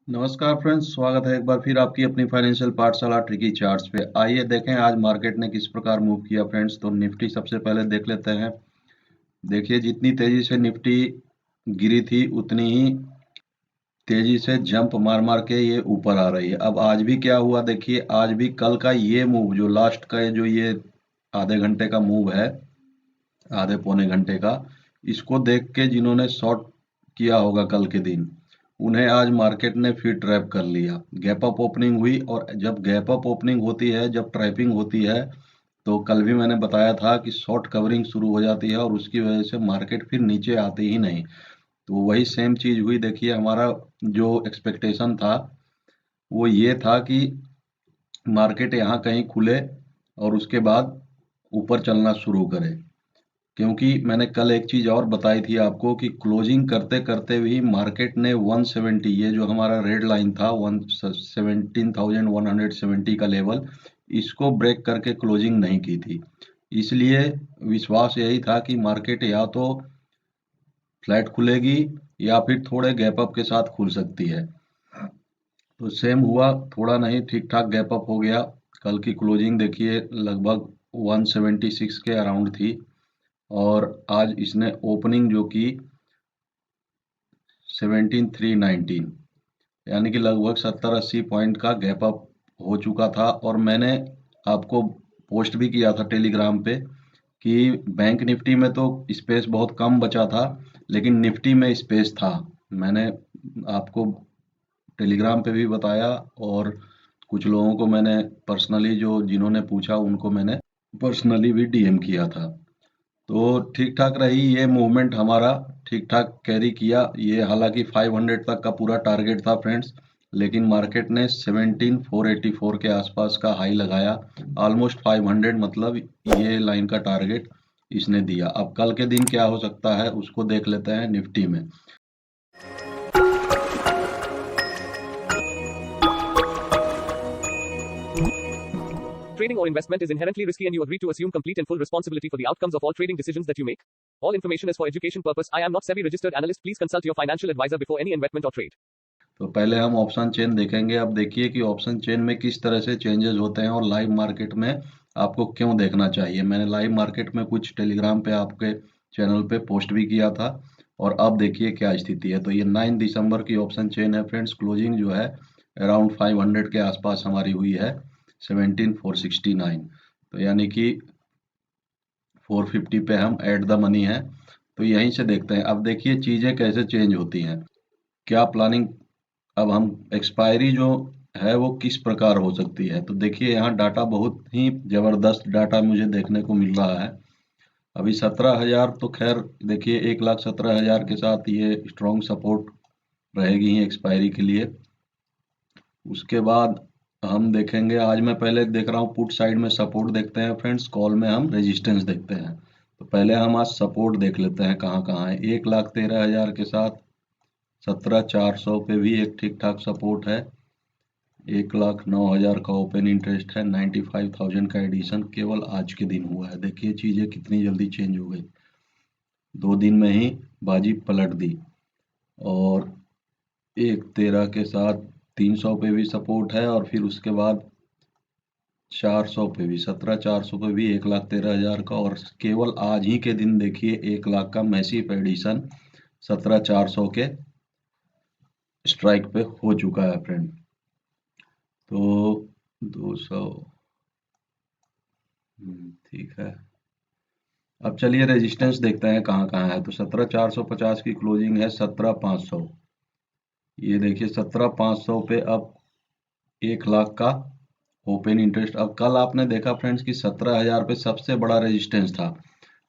नमस्कार फ्रेंड्स, स्वागत है एक बार फिर आपकी अपनी फाइनेंशियल पाठशाला ट्रिकी चार्ट्स पे। आइए देखें आज मार्केट ने किस प्रकार मूव किया फ्रेंड्स। तो निफ्टी सबसे पहले देख लेते हैं। देखिए, जितनी तेजी से निफ्टी गिरी थी उतनी ही तेजी से जंप मार मार के ये ऊपर आ रही है। अब आज भी क्या हुआ देखिए, आज भी कल का ये मूव जो लास्ट का जो ये आधे घंटे का मूव है, आधे पौने घंटे का, इसको देख के जिन्होंने शॉर्ट किया होगा कल के दिन, उन्हें आज मार्केट ने फिर ट्रैप कर लिया। गैप अप ओपनिंग हुई, और जब गैप अप ओपनिंग होती है, जब ट्रैपिंग होती है, तो कल भी मैंने बताया था कि शॉर्ट कवरिंग शुरू हो जाती है और उसकी वजह से मार्केट फिर नीचे आती ही नहीं। तो वही सेम चीज हुई। देखिए, हमारा जो एक्सपेक्टेशन था वो ये था कि मार्केट यहाँ कहीं खुले और उसके बाद ऊपर चलना शुरू करे। क्योंकि मैंने कल एक चीज और बताई थी आपको कि क्लोजिंग करते करते भी मार्केट ने 170, ये जो हमारा रेड लाइन था 17,170 का लेवल, इसको ब्रेक करके क्लोजिंग नहीं की थी। इसलिए विश्वास यही था कि मार्केट या तो फ्लैट खुलेगी या फिर थोड़े गैप अप के साथ खुल सकती है। तो सेम हुआ, थोड़ा नहीं, ठीक ठाक गैप अप हो गया। कल की क्लोजिंग देखिए लगभग 176 के अराउंड थी, और आज इसने ओपनिंग जो की 17,319, यानी कि लगभग 70-80 पॉइंट का गैप अप हो चुका था। और मैंने आपको पोस्ट भी किया था टेलीग्राम पे कि बैंक निफ्टी में तो स्पेस बहुत कम बचा था, लेकिन निफ्टी में स्पेस था। मैंने आपको टेलीग्राम पे भी बताया, और कुछ लोगों को मैंने पर्सनली, जो जिन्होंने पूछा उनको मैंने पर्सनली भी डीएम किया था। तो ठीक ठाक रही ये मूवमेंट, हमारा ठीक ठाक कैरी किया ये। हालांकि 500 तक का पूरा टारगेट था फ्रेंड्स, लेकिन मार्केट ने 17,484 के आसपास का हाई लगाया। ऑलमोस्ट 500, मतलब ये लाइन का टारगेट इसने दिया। अब कल के दिन क्या हो सकता है उसको देख लेते हैं निफ्टी में। Trading or investment is inherently risky and you agree to assume complete and full responsibility for the outcomes of all trading decisions that you make. All information is for education purpose. I am not SEBI registered analyst. Please consult your financial advisor before any investment or trade. तो पहले हम option chain देखेंगे। अब देखिए कि option chain में किस तरह से चेंजेस होते हैं और लाइव मार्केट में आपको क्यों देखना चाहिए। मैंने लाइव मार्केट में कुछ टेलीग्राम पे आपके चैनल पे पोस्ट भी किया था, और अब देखिए क्या स्थिति है। तो ये 9 दिसंबर की ऑप्शन चेन है फ्रेंड्स। क्लोजिंग जो है अराउंड 500 के आसपास हमारी हुई है, 17,469। तो यानी कि 450 पे हम एट द मनी है। तो यहीं से देखते हैं। अब देखिए चीजें कैसे चेंज होती हैं, क्या प्लानिंग। अब हम एक्सपायरी जो है वो किस प्रकार हो सकती है, तो देखिए यहाँ डाटा बहुत ही जबरदस्त डाटा मुझे देखने को मिल रहा है। अभी 17,000 तो खैर देखिए, 1,17,000 के साथ ये स्ट्रॉन्ग सपोर्ट रहेगी ही एक्सपायरी के लिए। उसके बाद हम देखेंगे, आज मैं पहले देख रहा हूँ पुट साइड में सपोर्ट देखते हैं फ्रेंड्स, कॉल में हम रेजिस्टेंस देखते हैं। तो पहले हम आज सपोर्ट देख लेते हैं कहाँ कहाँ है। 1,13,000 के साथ 17,400 पे भी एक ठीक ठाक सपोर्ट है। 1,09,000 का ओपन इंटरेस्ट है। 95,000 का एडिशन केवल आज के दिन हुआ है। देखिए चीजें कितनी जल्दी चेंज हो गई, 2 दिन में ही बाजी पलट दी। और 1,13 के साथ 300 पे भी सपोर्ट है, और फिर उसके बाद 400 पे भी, 17,400 पे भी 1,13,000 का। और केवल आज ही के दिन देखिए 1 लाख का मैसिव एडिशन 17,400 के स्ट्राइक पे हो चुका है फ्रेंड। तो 200, ठीक है। अब चलिए रेजिस्टेंस देखते हैं कहाँ कहाँ है। तो 17,450 की क्लोजिंग है, 17,500। ये देखिए 17,500 पे अब 1 लाख का ओपन इंटरेस्ट। अब कल आपने देखा फ्रेंड्स कि 17,000 पे सबसे बड़ा रेजिस्टेंस था,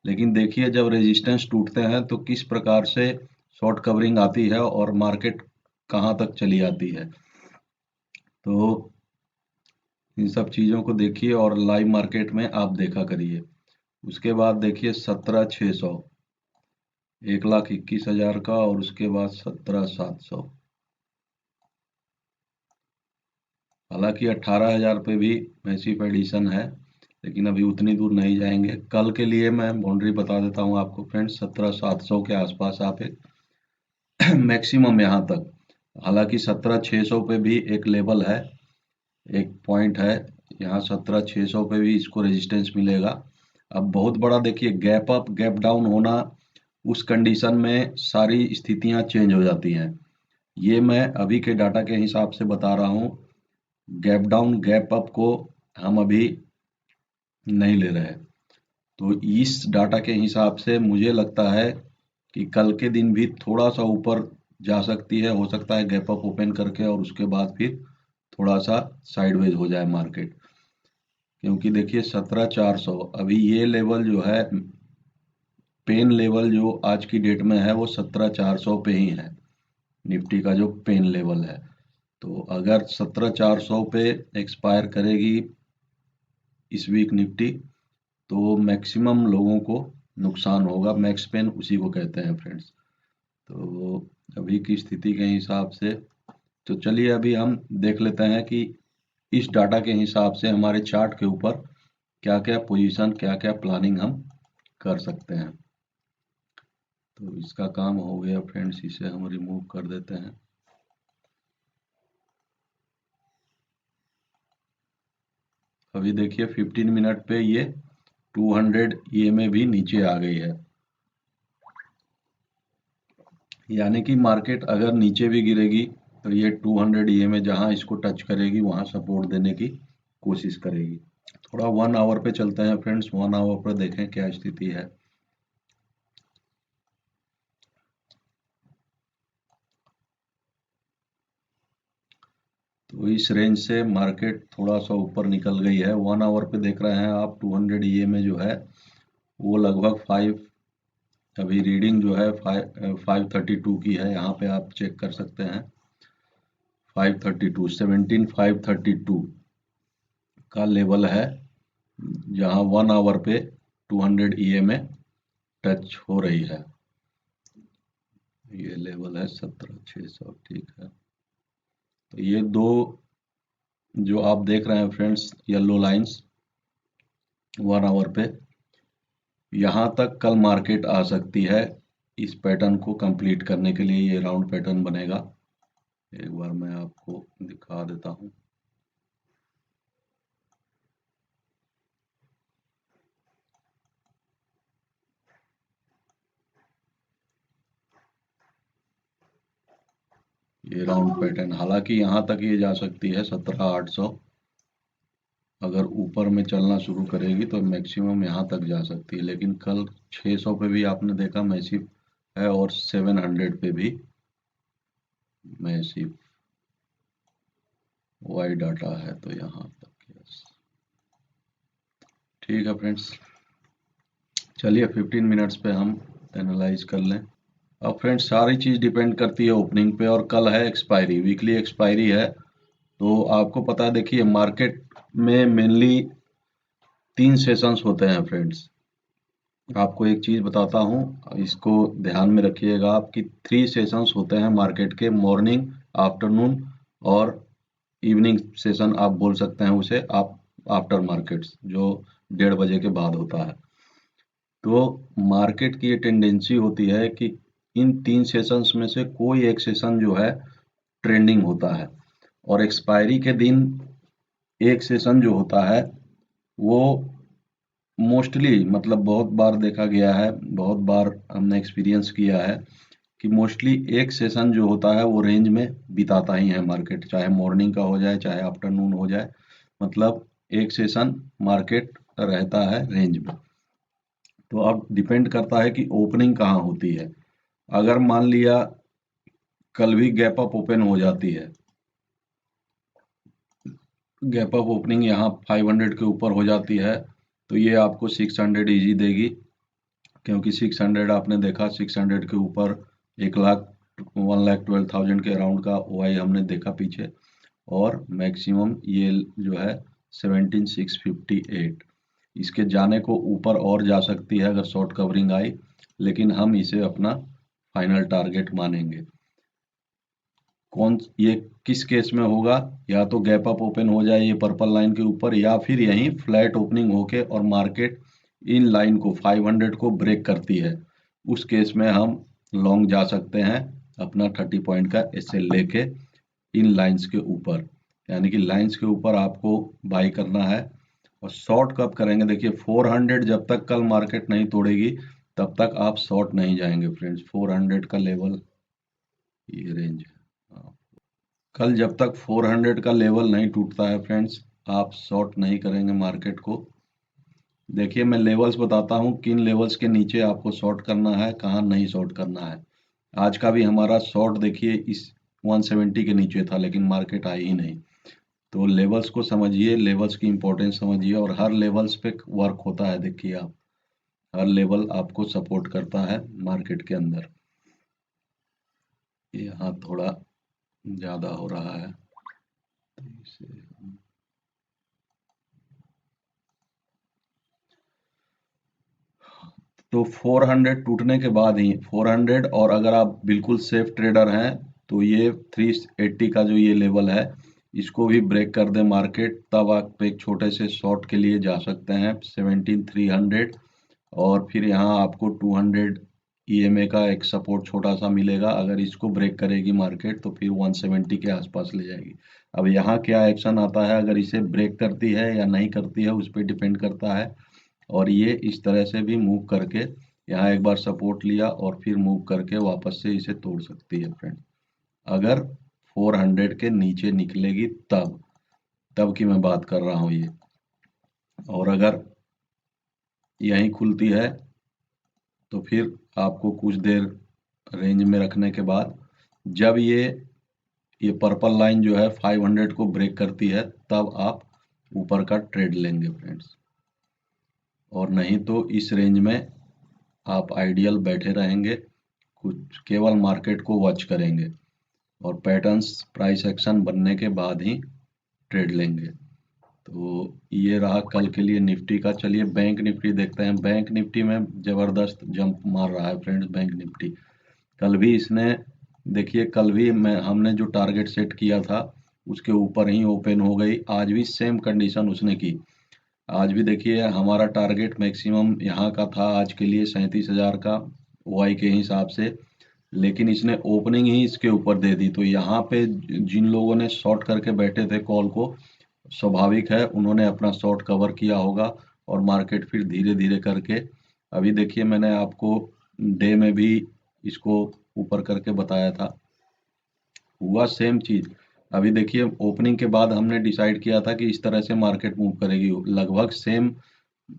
लेकिन देखिए जब रेजिस्टेंस टूटते हैं तो किस प्रकार से शॉर्ट कवरिंग आती है और मार्केट कहाँ तक चली आती है। तो इन सब चीज़ों को देखिए और लाइव मार्केट में आप देखा करिए। उसके बाद देखिए 17,600, 1,21,000 का, और उसके बाद 17,700। हालांकि 18,000 पे भी मैसिव एडिशन है, लेकिन अभी उतनी दूर नहीं जाएंगे। कल के लिए मैं बाउंड्री बता देता हूँ आपको फ्रेंड्स, 17,700 के आसपास आप एक मैक्सिमम यहाँ तक हालांकि 17,600 पे भी एक लेवल है, एक पॉइंट है यहाँ 17,600 पे भी इसको रेजिस्टेंस मिलेगा। अब बहुत बड़ा देखिए गैप अप गैप डाउन होना, उस कंडीशन में सारी स्थितियां चेंज हो जाती हैं। ये मैं अभी के डाटा के हिसाब से बता रहा हूँ। गैप डाउन गैप अप को हम अभी नहीं ले रहे। तो इस डाटा के हिसाब से मुझे लगता है कि कल के दिन भी थोड़ा सा ऊपर जा सकती है, हो सकता है गैप अप ओपन करके और उसके बाद फिर थोड़ा सा साइडवेज हो जाए मार्केट। क्योंकि देखिए 17,400 अभी ये लेवल जो है, पेन लेवल जो आज की डेट में है वो 17,400 पे ही है, निफ्टी का जो पेन लेवल है। तो अगर 17,400 पे एक्सपायर करेगी इस वीक निफ्टी, तो मैक्सिमम लोगों को नुकसान होगा। मैक्स पेन उसी को कहते हैं फ्रेंड्स। तो अभी की स्थिति के हिसाब से तो चलिए अभी हम देख लेते हैं कि इस डाटा के हिसाब से हमारे चार्ट के ऊपर क्या क्या पोजीशन, क्या क्या प्लानिंग हम कर सकते हैं। तो इसका काम हो गया फ्रेंड्स, इसे हम रिमूव कर देते हैं। अभी देखिए 15 मिनट पे ये 200 EMA भी नीचे आ गई है, यानी कि मार्केट अगर नीचे भी गिरेगी तो ये 200 EMA जहां इसको टच करेगी वहां सपोर्ट देने की कोशिश करेगी। थोड़ा 1 आवर पे चलते हैं फ्रेंड्स, 1 आवर पर देखें क्या स्थिति है। तो इस रेंज से मार्केट थोड़ा सा ऊपर निकल गई है। 1 आवर पे देख रहे हैं आप 200 EMA जो है वो लगभग 5, अभी रीडिंग जो है 532 की है। यहाँ पे आप चेक कर सकते हैं 532, 17,532 का लेवल है, जहाँ 1 आवर पे 200 EMA टच हो रही है। ये लेवल है 17,600, ठीक है। तो ये दो जो आप देख रहे हैं फ्रेंड्स येलो लाइंस 1 आवर पे, यहाँ तक कल मार्केट आ सकती है इस पैटर्न को कंप्लीट करने के लिए। ये राउंड पैटर्न बनेगा, एक बार मैं आपको दिखा देता हूँ। ये राउंड पैटर्न, हालांकि यहाँ तक ये जा सकती है 17,800। अगर ऊपर में चलना शुरू करेगी तो मैक्सिमम यहाँ तक जा सकती है, लेकिन कल 600 पे भी आपने देखा मैसिव है और 700 पे भी मैसिव वाई डाटा है। तो यहाँ तक यस, ठीक है फ्रेंड्स। चलिए 15 मिनट्स पे हम एनालाइज कर लें। अब फ्रेंड्स सारी चीज़ डिपेंड करती है ओपनिंग पे, और कल है एक्सपायरी, वीकली एक्सपायरी है। तो आपको पता है देखिए मार्केट में मेनली 3 सेशंस होते हैं फ्रेंड्स। आपको एक चीज़ बताता हूँ, इसको ध्यान में रखिएगा आप कि 3 सेशंस होते हैं मार्केट के, मॉर्निंग, आफ्टरनून और इवनिंग सेशन आप बोल सकते हैं उसे आप, आफ्टर मार्केट्स जो 1:30 बजे के बाद होता है। तो मार्केट की ये टेंडेंसी होती है कि इन 3 सेशंस में से कोई एक सेशन जो है ट्रेंडिंग होता है, और एक्सपायरी के दिन एक सेशन जो होता है वो मोस्टली, मतलब बहुत बार देखा गया है, बहुत बार हमने एक्सपीरियंस किया है कि मोस्टली एक सेशन जो होता है वो रेंज में बिताता ही है मार्केट, चाहे मॉर्निंग का हो जाए चाहे आफ्टरनून हो जाए, मतलब एक सेशन मार्केट रहता है रेंज में। तो अब डिपेंड करता है कि ओपनिंग कहाँ होती है। अगर मान लिया कल भी गैप अप ओपन हो जाती है, गैप अप ओपनिंग यहाँ 500 के ऊपर हो जाती है, तो ये आपको 600 इजी देगी। क्योंकि 600 आपने देखा, 600 के ऊपर 1,12,000 के अराउंड का ओआई हमने देखा पीछे, और मैक्सिमम ये जो है 17,658, इसके जाने को ऊपर और जा सकती है अगर शॉर्ट कवरिंग आई, लेकिन हम इसे अपना फाइनल टारगेट मानेंगे। कौन ये किस केस में होगा, या तो गैप अप ओपन हो जाए ये पर्पल लाइन के ऊपर, या फिर यहीं फ्लैट ओपनिंग होके और मार्केट इन लाइन को 500 को ब्रेक करती है, उस केस में हम लॉन्ग जा सकते हैं अपना 30 पॉइंट का एसएल लेके इन लाइंस के ऊपर, यानी कि लाइंस के ऊपर आपको बाई करना है। और शॉर्ट कब करेंगे, देखिए 400 जब तक कल मार्केट नहीं तोड़ेगी तब तक आप शॉर्ट नहीं जाएंगे फ्रेंड्स। 400 का लेवल, ये रेंज है। कल जब तक 400 का लेवल नहीं टूटता है फ्रेंड्स, आप शॉर्ट नहीं करेंगे मार्केट को। देखिए मैं लेवल्स बताता हूँ, किन लेवल्स के नीचे आपको शॉर्ट करना है, कहाँ नहीं शॉर्ट करना है। आज का भी हमारा शॉर्ट देखिए इस 170 के नीचे था, लेकिन मार्केट आई ही नहीं। तो लेवल्स को समझिए, लेवल्स की इंपॉर्टेंस समझिए, और हर लेवल्स पे वर्क होता है। देखिए आप, हर लेवल आपको सपोर्ट करता है मार्केट के अंदर। यहाँ थोड़ा ज़्यादा हो रहा है, तो इसे तो 400 टूटने के बाद ही 400, और अगर आप बिल्कुल सेफ ट्रेडर हैं तो ये 380 का जो ये लेवल है इसको भी ब्रेक कर दे मार्केट, तब आप एक छोटे से शॉर्ट के लिए जा सकते हैं 17300। और फिर यहाँ आपको 200 ईएमए का एक सपोर्ट छोटा सा मिलेगा। अगर इसको ब्रेक करेगी मार्केट तो फिर 170 के आसपास ले जाएगी। अब यहाँ क्या एक्शन आता है, अगर इसे ब्रेक करती है या नहीं करती है उस पर डिपेंड करता है। और ये इस तरह से भी मूव करके यहाँ एक बार सपोर्ट लिया और फिर मूव करके वापस से इसे तोड़ सकती है फ्रेंड, अगर 400 के नीचे निकलेगी तब तब की मैं बात कर रहा हूँ ये। और अगर यहीं खुलती है तो फिर आपको कुछ देर रेंज में रखने के बाद जब ये पर्पल लाइन जो है 500 को ब्रेक करती है तब आप ऊपर का ट्रेड लेंगे फ्रेंड्स। और नहीं तो इस रेंज में आप आइडियल बैठे रहेंगे, कुछ केवल मार्केट को वॉच करेंगे और पैटर्न्स प्राइस एक्शन बनने के बाद ही ट्रेड लेंगे। तो ये रहा कल के लिए निफ्टी का। चलिए बैंक निफ्टी देखते हैं। बैंक निफ्टी में ज़बरदस्त जंप मार रहा है फ्रेंड्स बैंक निफ्टी। कल भी इसने, देखिए कल भी हमने जो टारगेट सेट किया था उसके ऊपर ही ओपन हो गई। आज भी सेम कंडीशन उसने की। आज भी देखिए हमारा टारगेट मैक्सिमम यहाँ का था आज के लिए 37,000 का वाई के हिसाब से, लेकिन इसने ओपनिंग ही इसके ऊपर दे दी। तो यहाँ पे जिन लोगों ने शॉर्ट करके बैठे थे कॉल को, स्वाभाविक है उन्होंने अपना शॉर्ट कवर किया होगा और मार्केट फिर धीरे धीरे करके, अभी देखिए मैंने आपको डे में भी इसको ऊपर करके बताया था, हुआ सेम चीज। अभी देखिए ओपनिंग के बाद हमने डिसाइड किया था कि इस तरह से मार्केट मूव करेगी, लगभग सेम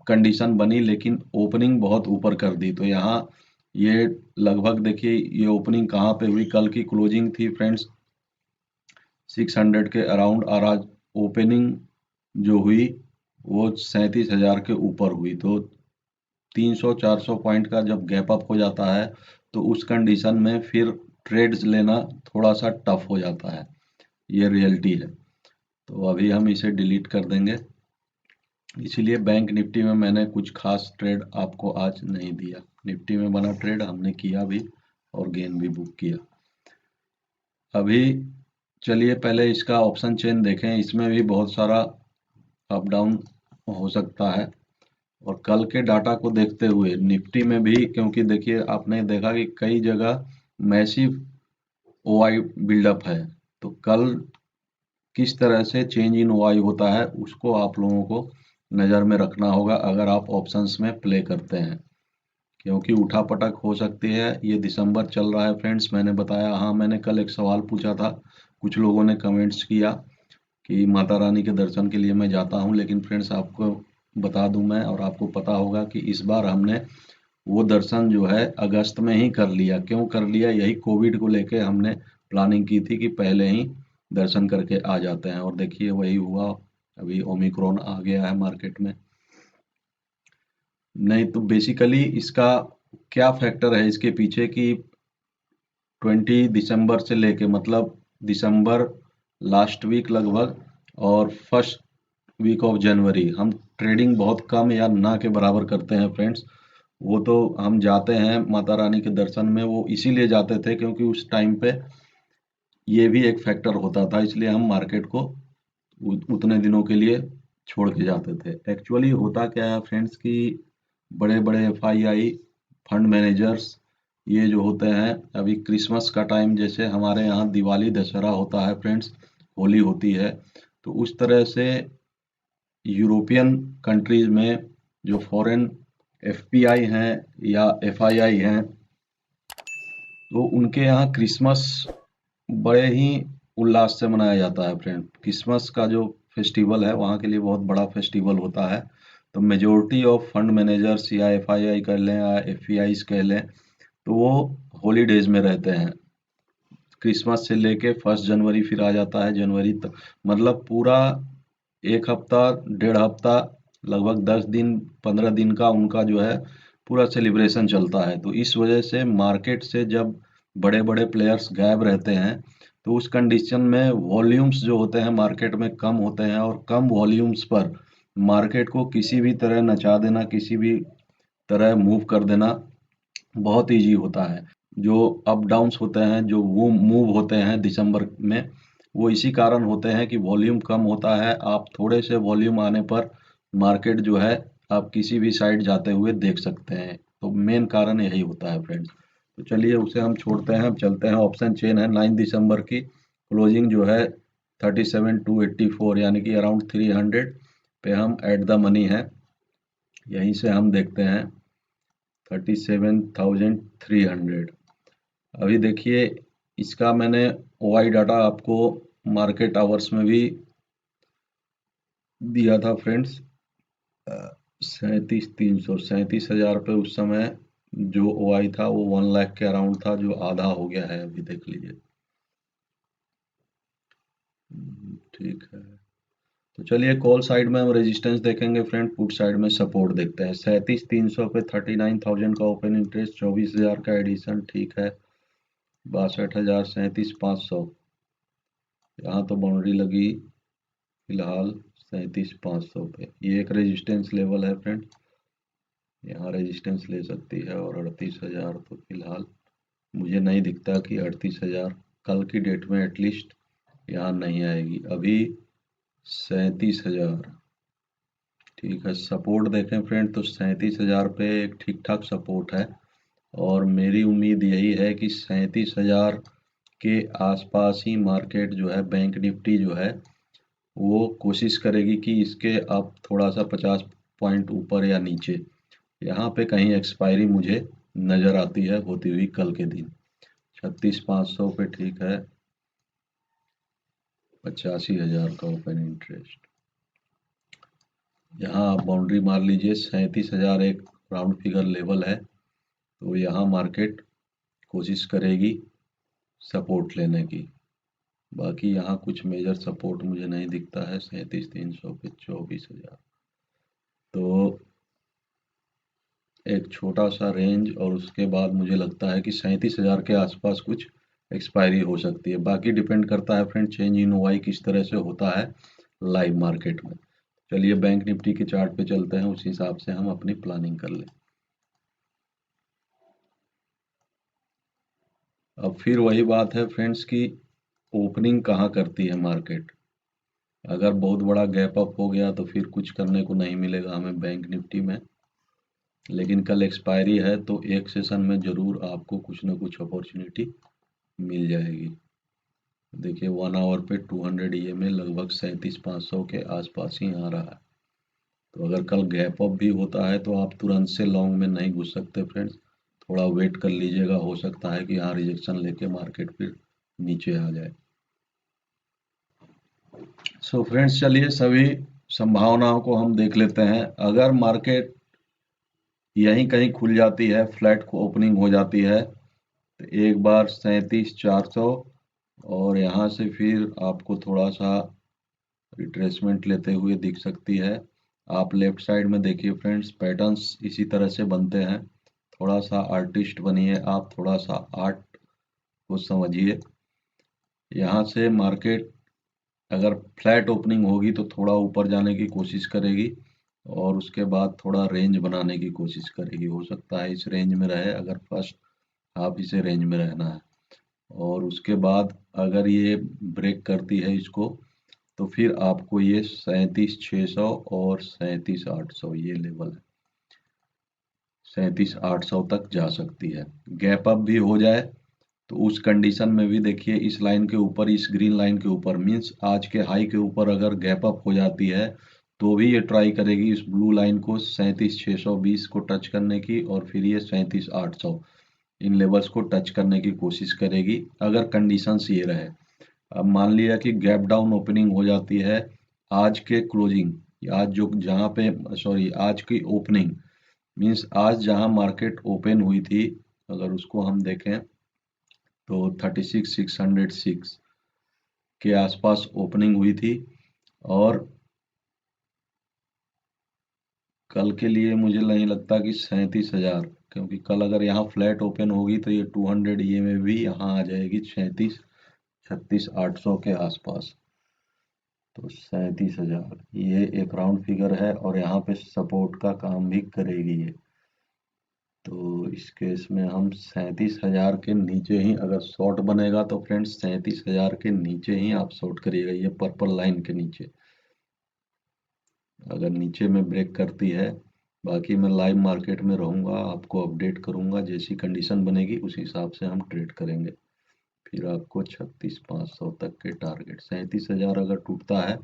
कंडीशन बनी, लेकिन ओपनिंग बहुत ऊपर कर दी। तो यहाँ ये लगभग देखिए ये ओपनिंग कहाँ पे हुई, कल की क्लोजिंग थी फ्रेंड्स 600 के अराउंड, और आज ओपनिंग जो हुई वो 37,000 के ऊपर हुई। तो 300-400 पॉइंट का जब गैप अप हो जाता है तो उस कंडीशन में फिर ट्रेड्स लेना थोड़ा सा टफ हो जाता है, ये रियलिटी है। तो अभी हम इसे डिलीट कर देंगे, इसीलिए बैंक निफ्टी में मैंने कुछ खास ट्रेड आपको आज नहीं दिया। निफ्टी में बना ट्रेड हमने किया भी और गेन भी बुक किया। अभी चलिए पहले इसका ऑप्शन चेन देखें, इसमें भी बहुत सारा अप डाउन हो सकता है। और कल के डाटा को देखते हुए निफ्टी में भी, क्योंकि देखिए आपने देखा कि कई जगह मैसिव ओआई बिल्डअप है, तो कल किस तरह से चेंज इन ओआई होता है उसको आप लोगों को नज़र में रखना होगा अगर आप ऑप्शंस में प्ले करते हैं, क्योंकि उठापटक हो सकती है। ये दिसंबर चल रहा है फ्रेंड्स, मैंने बताया। हाँ मैंने कल एक सवाल पूछा था, कुछ लोगों ने कमेंट्स किया कि माता रानी के दर्शन के लिए मैं जाता हूँ, लेकिन फ्रेंड्स आपको बता दूं मैं, और आपको पता होगा कि इस बार हमने वो दर्शन जो है अगस्त में ही कर लिया। क्यों कर लिया, यही कोविड को लेके हमने प्लानिंग की थी कि पहले ही दर्शन करके आ जाते हैं, और देखिए वही हुआ। अभी ओमिक्रॉन आ गया है मार्केट में। नहीं तो बेसिकली इसका क्या फैक्टर है इसके पीछे कि 20 दिसंबर से लेके, मतलब दिसंबर लास्ट वीक लगभग और फर्स्ट वीक ऑफ जनवरी हम ट्रेडिंग बहुत कम या ना के बराबर करते हैं फ्रेंड्स। वो तो हम जाते हैं माता रानी के दर्शन में, वो इसीलिए जाते थे क्योंकि उस टाइम पे ये भी एक फैक्टर होता था, इसलिए हम मार्केट को उतने दिनों के लिए छोड़ के जाते थे। एक्चुअली होता क्या है फ्रेंड्स कि बड़े बड़े एफआईआई फंड मैनेजर्स ये जो होते हैं अभी क्रिसमस का टाइम, जैसे हमारे यहाँ दिवाली दशहरा होता है फ्रेंड्स, होली होती है, तो उस तरह से यूरोपियन कंट्रीज में जो फॉरेन एफपीआई हैं या एफआईआई हैं, तो उनके यहाँ क्रिसमस बड़े ही उल्लास से मनाया जाता है फ्रेंड। क्रिसमस का जो फेस्टिवल है वहाँ के लिए बहुत बड़ा फेस्टिवल होता है। तो मेजोरिटी ऑफ फंड मैनेजर्स या एफआईआई कह लें या एफईआईज कह लें, तो वो हॉलीडेज में रहते हैं। क्रिसमस से लेके 1 जनवरी फिर आ जाता है जनवरी तक, मतलब पूरा एक हफ्ता, डेढ़ हफ्ता, लगभग 10 दिन 15 दिन का उनका जो है पूरा सेलिब्रेशन चलता है। तो इस वजह से मार्केट से जब बड़े बड़े प्लेयर्स गायब रहते हैं, तो उस कंडीशन में वॉल्यूम्स जो होते हैं मार्केट में कम होते हैं, और कम वॉल्यूम्स पर मार्केट को किसी भी तरह नचा देना, किसी भी तरह मूव कर देना बहुत ईजी होता है। जो अप डाउन्स होते हैं, जो वो मूव होते हैं दिसंबर में, वो इसी कारण होते हैं कि वॉल्यूम कम होता है। आप थोड़े से वॉल्यूम आने पर मार्केट जो है आप किसी भी साइड जाते हुए देख सकते हैं। तो मेन कारण यही होता है फ्रेंड्स। तो चलिए उसे हम छोड़ते हैं, अब चलते हैं ऑप्शन चेन है 9 दिसंबर की क्लोजिंग जो है 37,284 यानी कि अराउंड 300 पे हम एट द मनी है। यहीं से हम देखते हैं 37,300। अभी देखिए इसका मैंने ओआई डाटा आपको मार्केट आवर्स में भी दिया था फ्रेंड्स। 37,300 37,000 पे उस समय जो ओआई था वो 1 लाख के अराउंड था, जो आधा हो गया है अभी देख लीजिए। ठीक है, तो चलिए कॉल साइड में हम रेजिस्टेंस देखेंगे फ्रेंड, पुट साइड में सपोर्ट देखते हैं। 37,300 पे 39,000 का ओपन इंटरेस्ट, 24,000 का एडिशन, ठीक है। 62,000, 37,500, यहाँ तो बाउंड्री लगी फिलहाल 37,500 पे। ये एक रेजिस्टेंस लेवल है फ्रेंड, यहाँ रेजिस्टेंस ले सकती है। और 38,000 तो फिलहाल मुझे नहीं दिखता कि 38,000 कल की डेट में एटलीस्ट यहाँ नहीं आएगी। अभी 37,000, ठीक है। सपोर्ट देखें फ्रेंड तो 37,000 पे एक ठीक ठाक सपोर्ट है, और मेरी उम्मीद यही है कि 37,000 के आसपास ही मार्केट जो है, बैंक निफ्टी जो है वो कोशिश करेगी कि इसके अब थोड़ा सा 50 पॉइंट ऊपर या नीचे, यहाँ पे कहीं एक्सपायरी मुझे नज़र आती है होती हुई कल के दिन। 36,500 पे ठीक है, 85,000 का ओपन इंटरेस्ट, यहाँ आप बाउंड्री मार लीजिए। 37,000 एक राउंड फिगर लेवल है, तो यहाँ मार्केट कोशिश करेगी सपोर्ट लेने की। बाकी यहाँ कुछ मेजर सपोर्ट मुझे नहीं दिखता है। 37,300 पे 24,000, तो एक छोटा सा रेंज, और उसके बाद मुझे लगता है कि 37,000 के आसपास कुछ एक्सपायरी हो सकती है। बाकी डिपेंड करता है फ्रेंड चेंज इन वाई किस तरह से होता है लाइव मार्केट में। चलिए बैंक निफ्टी के चार्ट पे चलते हैं, उस हिसाब से हम अपनी प्लानिंग कर लें। अब फिर वही बात है फ्रेंड्स की ओपनिंग कहाँ करती है मार्केट। अगर बहुत बड़ा गैप अप हो गया तो फिर कुछ करने को नहीं मिलेगा हमें बैंक निफ्टी में। लेकिन कल एक्सपायरी है, तो एक सेशन में ज़रूर आपको कुछ ना कुछ अपॉर्चुनिटी मिल जाएगी। देखिए 1 आवर पे 200 EMA लगभग 37,500 के आसपास ही आ रहा है। तो अगर कल गैप अप भी होता है तो आप तुरंत से लॉन्ग में नहीं घुस सकते फ्रेंड्स, थोड़ा वेट कर लीजिएगा। हो सकता है कि यहाँ रिजेक्शन लेके मार्केट फिर नीचे आ जाए। सो फ्रेंड्स चलिए सभी संभावनाओं को हम देख लेते हैं। अगर मार्केट यहीं कहीं खुल जाती है, फ्लैट को ओपनिंग हो जाती है, तो एक बार 37,400, और यहाँ से फिर आपको थोड़ा सा रिट्रेसमेंट लेते हुए दिख सकती है। आप लेफ्ट साइड में देखिए फ्रेंड्स, पैटर्न्स इसी तरह से बनते हैं। थोड़ा सा आर्टिस्ट बनिए आप, थोड़ा सा आर्ट को समझिए। यहाँ से मार्केट अगर फ्लैट ओपनिंग होगी तो थोड़ा ऊपर जाने की कोशिश करेगी, और उसके बाद थोड़ा रेंज बनाने की कोशिश करेगी। हो सकता है इस रेंज में रहे, अगर फर्स्ट हाफ इसे रेंज में रहना है। और उसके बाद अगर ये ब्रेक करती है इसको, तो फिर आपको ये 37,600 और 37,800 ये लेवल है। 37,800 तक जा सकती है। गैप अप भी हो जाए तो उस कंडीशन में भी देखिए इस लाइन के ऊपर, इस ग्रीन लाइन के ऊपर मीन्स आज के हाई के ऊपर अगर गैप अप हो जाती है तो भी ये ट्राई करेगी इस ब्लू लाइन को 37,620 को टच करने की, और फिर ये 37,800 इन लेवल्स को टच करने की कोशिश करेगी अगर कंडीशंस ये रहे। अब मान लिया कि गैप डाउन ओपनिंग हो जाती है, आज के क्लोजिंग, आज जो जहाँ पे आज की ओपनिंग मीन्स आज जहाँ मार्केट ओपन हुई थी, अगर उसको हम देखें तो 36,606 के आसपास ओपनिंग हुई थी, और कल के लिए मुझे नहीं लगता कि 37,000, क्योंकि कल अगर यहाँ फ्लैट ओपन होगी तो ये 200 ये में भी यहाँ आ जाएगी 36,800 के आसपास। तो 37,000 ये एक राउंड फिगर है और यहाँ पे सपोर्ट का काम भी करेगी ये। तो इस केस में हम 37,000 के नीचे ही अगर शॉर्ट बनेगा तो फ्रेंड्स 37,000 के नीचे ही आप शॉर्ट करिएगा, ये पर्पल लाइन के नीचे। अगर नीचे में ब्रेक करती है, बाकी मैं लाइव मार्केट में रहूँगा, आपको अपडेट करूँगा, जैसी कंडीशन बनेगी उस हिसाब से हम ट्रेड करेंगे। फिर आपको 36,500 तक के टारगेट, 37,000 अगर टूटता है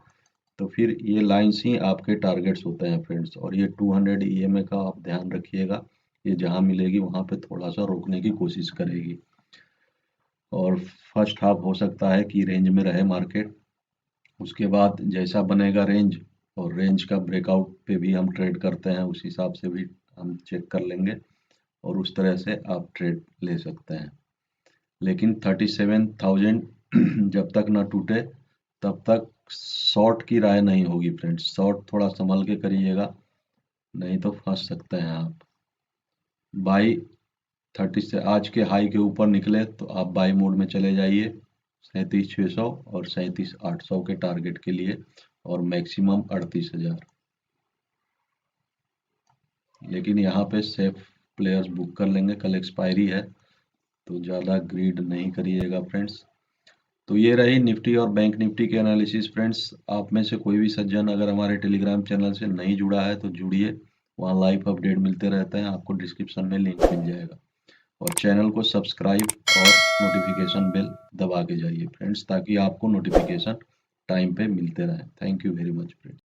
तो फिर ये लाइन्स ही आपके टारगेट्स होते हैं फ्रेंड्स। और ये 200 EMA का आप ध्यान रखिएगा, ये जहाँ मिलेगी वहाँ पे थोड़ा सा रोकने की कोशिश करेगी, और फर्स्ट हाफ हो सकता है कि रेंज में रहे मार्केट। उसके बाद जैसा बनेगा रेंज, और रेंज का ब्रेकआउट पे भी हम ट्रेड करते हैं, उस हिसाब से भी हम चेक कर लेंगे और उस तरह से आप ट्रेड ले सकते हैं। लेकिन 37,000 जब तक ना टूटे तब तक शॉर्ट की राय नहीं होगी फ्रेंड्स। शॉर्ट थोड़ा संभल के करिएगा, नहीं तो फंस सकते हैं आप। बाई 30 से आज के हाई के ऊपर निकले तो आप बाई मोड में चले जाइए 37,600 और 37,800 के टारगेट के लिए, और मैक्सिमम 38,000। लेकिन यहाँ पे सेफ प्लेयर्स बुक कर लेंगे, कल एक्सपायरी है तो ज़्यादा ग्रीड नहीं करिएगा फ्रेंड्स। तो ये रही निफ्टी और बैंक निफ्टी के एनालिसिस फ्रेंड्स। आप में से कोई भी सज्जन अगर हमारे टेलीग्राम चैनल से नहीं जुड़ा है तो जुड़िए, वहाँ लाइव अपडेट मिलते रहते हैं, आपको डिस्क्रिप्शन में लिंक मिल जाएगा। और चैनल को सब्सक्राइब और नोटिफिकेशन बेल दबा के जाइए फ्रेंड्स, ताकि आपको नोटिफिकेशन टाइम पे मिलते रहे। Thank you very much friends.